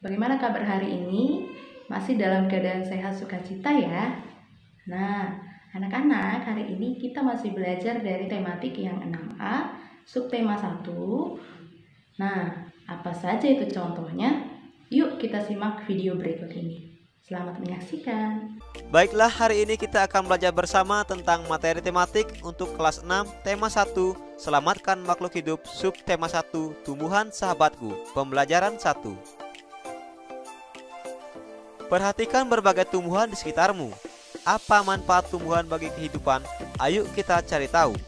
Bagaimana kabar hari ini? Masih dalam keadaan sehat sukacita ya? Nah, anak-anak, hari ini kita masih belajar dari tematik yang 6A, subtema 1. Nah, apa saja itu contohnya? Yuk kita simak video berikut ini. Selamat menyaksikan. Baiklah, hari ini kita akan belajar bersama tentang materi tematik untuk kelas 6, tema 1, Selamatkan Makhluk Hidup, subtema 1, Tumbuhan Sahabatku, pembelajaran 1. Perhatikan berbagai tumbuhan di sekitarmu. Apa manfaat tumbuhan bagi kehidupan? Ayo kita cari tahu.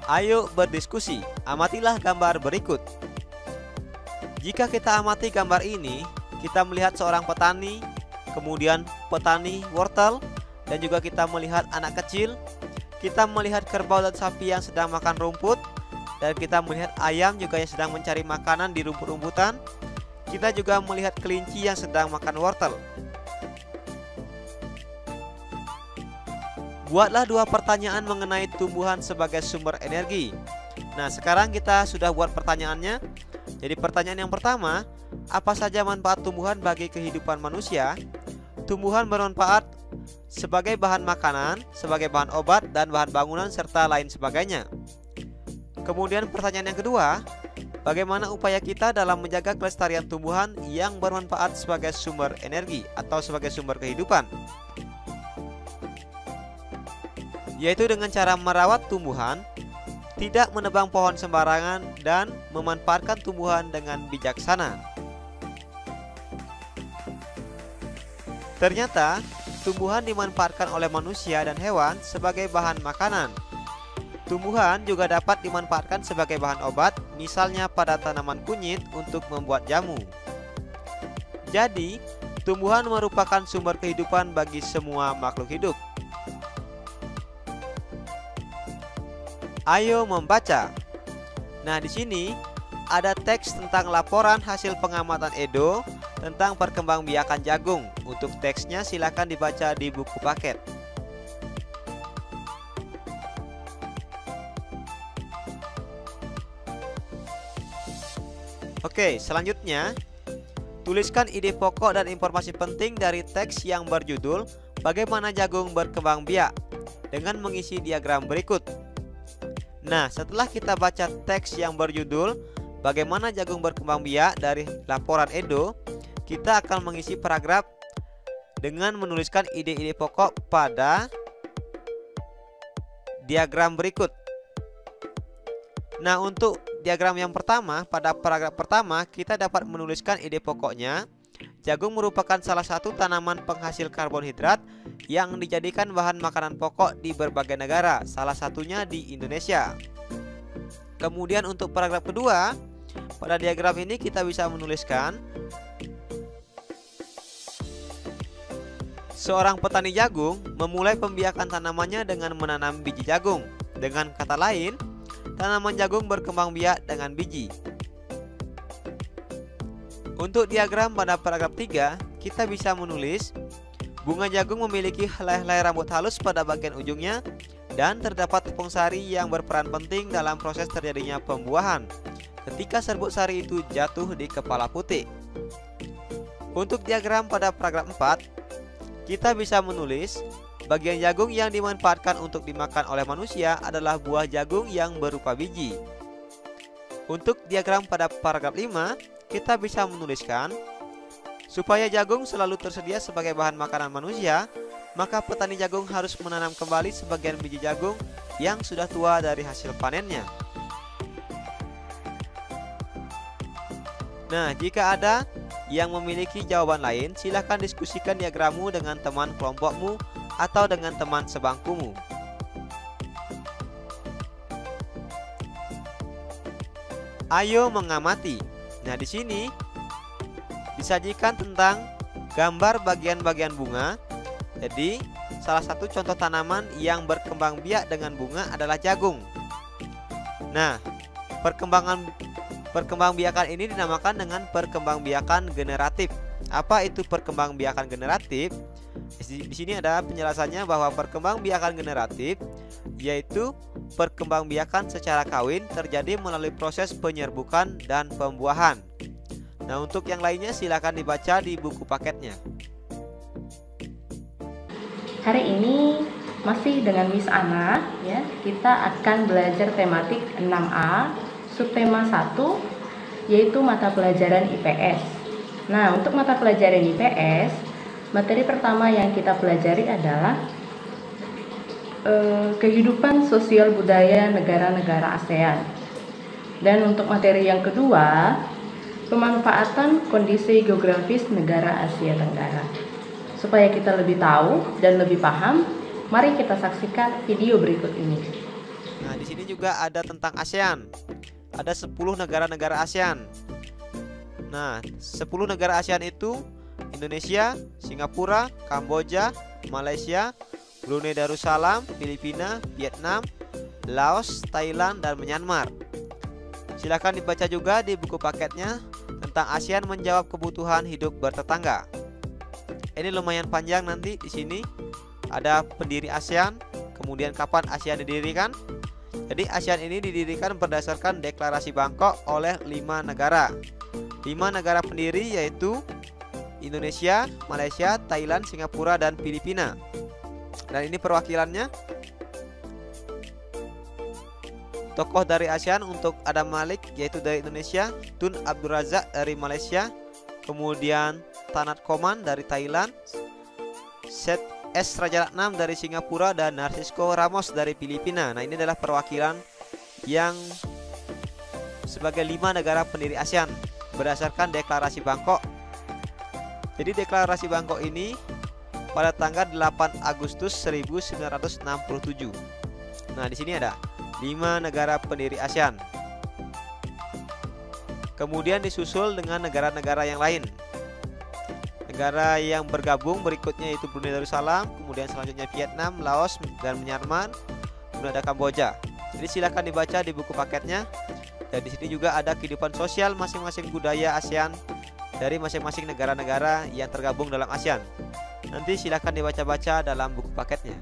Ayo berdiskusi, amatilah gambar berikut. Jika kita amati gambar ini, kita melihat seorang petani, kemudian petani wortel, dan juga kita melihat anak kecil. Kita melihat kerbau dan sapi yang sedang makan rumput, dan kita melihat ayam juga yang sedang mencari makanan di rumput-rumputan. Kita juga melihat kelinci yang sedang makan wortel. Buatlah 2 pertanyaan mengenai tumbuhan sebagai sumber energi. Nah, sekarang kita sudah buat pertanyaannya. Jadi pertanyaan yang pertama, apa saja manfaat tumbuhan bagi kehidupan manusia? Tumbuhan bermanfaat sebagai bahan makanan, sebagai bahan obat, dan bahan bangunan, serta lain sebagainya. Kemudian pertanyaan yang kedua, bagaimana upaya kita dalam menjaga kelestarian tumbuhan yang bermanfaat sebagai sumber energi atau sebagai sumber kehidupan? Yaitu dengan cara merawat tumbuhan, tidak menebang pohon sembarangan, dan memanfaatkan tumbuhan dengan bijaksana. Ternyata, tumbuhan dimanfaatkan oleh manusia dan hewan sebagai bahan makanan. Tumbuhan juga dapat dimanfaatkan sebagai bahan obat, misalnya pada tanaman kunyit untuk membuat jamu. Jadi, tumbuhan merupakan sumber kehidupan bagi semua makhluk hidup. Ayo membaca. Nah, di sini ada teks tentang laporan hasil pengamatan Edo tentang perkembangbiakan jagung. Untuk teksnya silakan dibaca di buku paket. Oke, selanjutnya tuliskan ide pokok dan informasi penting dari teks yang berjudul Bagaimana Jagung Berkembang Biak dengan mengisi diagram berikut. Nah, setelah kita baca teks yang berjudul Bagaimana Jagung Berkembang Biak dari laporan Edo, kita akan mengisi paragraf dengan menuliskan ide-ide pokok pada diagram berikut. Nah, untuk diagram yang pertama, pada paragraf pertama kita dapat menuliskan ide pokoknya. Jagung merupakan salah satu tanaman penghasil karbohidrat yang dijadikan bahan makanan pokok di berbagai negara, salah satunya di Indonesia. Kemudian untuk paragraf kedua, pada diagram ini kita bisa menuliskan seorang petani jagung memulai pembiakan tanamannya dengan menanam biji jagung. Dengan kata lain, tanaman jagung berkembang biak dengan biji. Untuk diagram pada paragraf 3, kita bisa menulis bunga jagung memiliki helai-helai rambut halus pada bagian ujungnya dan terdapat tepung sari yang berperan penting dalam proses terjadinya pembuahan ketika serbuk sari itu jatuh di kepala putik. Untuk diagram pada paragraf 4, kita bisa menulis bagian jagung yang dimanfaatkan untuk dimakan oleh manusia adalah buah jagung yang berupa biji. Untuk diagram pada paragraf 5, kita bisa menuliskan supaya jagung selalu tersedia sebagai bahan makanan manusia, maka petani jagung harus menanam kembali sebagian biji jagung yang sudah tua dari hasil panennya. Nah, jika ada yang memiliki jawaban lain, silakan diskusikan diagrammu dengan teman kelompokmu atau dengan teman sebangkumu. Ayo mengamati. Nah, di sini disajikan tentang gambar bagian-bagian bunga. Jadi, salah satu contoh tanaman yang berkembang biak dengan bunga adalah jagung. Nah, perkembangan Perkembangbiakan ini dinamakan dengan perkembangbiakan generatif. Apa itu perkembangbiakan generatif? Di sini ada penjelasannya bahwa perkembangbiakan generatif yaitu perkembangbiakan secara kawin terjadi melalui proses penyerbukan dan pembuahan. Nah, untuk yang lainnya silakan dibaca di buku paketnya. Hari ini masih dengan Miss Ana ya, kita akan belajar tematik 6A, subtema 1 yaitu mata pelajaran IPS. Nah, untuk mata pelajaran IPS, materi pertama yang kita pelajari adalah kehidupan sosial budaya negara-negara ASEAN. Dan untuk materi yang kedua, pemanfaatan kondisi geografis negara Asia Tenggara. Supaya kita lebih tahu dan lebih paham, mari kita saksikan video berikut ini. Nah, di sini juga ada tentang ASEAN. Ada 10 negara-negara ASEAN. Nah, 10 negara ASEAN itu Indonesia, Singapura, Kamboja, Malaysia, Brunei Darussalam, Filipina, Vietnam, Laos, Thailand, dan Myanmar. Silakan dibaca juga di buku paketnya tentang ASEAN menjawab kebutuhan hidup bertetangga. Ini lumayan panjang, nanti di sini ada pendiri ASEAN, kemudian kapan ASEAN didirikan. Jadi ASEAN ini didirikan berdasarkan Deklarasi Bangkok oleh 5 negara. 5 negara pendiri yaitu Indonesia, Malaysia, Thailand, Singapura, dan Filipina. Dan ini perwakilannya. Tokoh dari ASEAN untuk Adam Malik yaitu dari Indonesia, Tun Abdul Razak dari Malaysia, kemudian Tanat Koman dari Thailand, Seth S. Rajaratnam dari Singapura, dan Narcisco Ramos dari Filipina. Nah, ini adalah perwakilan yang sebagai 5 negara pendiri ASEAN berdasarkan Deklarasi Bangkok. Jadi Deklarasi Bangkok ini pada tanggal 8 Agustus 1967. Nah, di sini ada 5 negara pendiri ASEAN. Kemudian disusul dengan negara-negara yang lain. Negara yang bergabung berikutnya yaitu Brunei Darussalam, kemudian selanjutnya Vietnam, Laos, dan Myanmar, kemudian ada Kamboja. Jadi silakan dibaca di buku paketnya. Dan di sini juga ada kehidupan sosial masing-masing budaya ASEAN dari masing-masing negara-negara yang tergabung dalam ASEAN. Nanti silakan dibaca-baca dalam buku paketnya.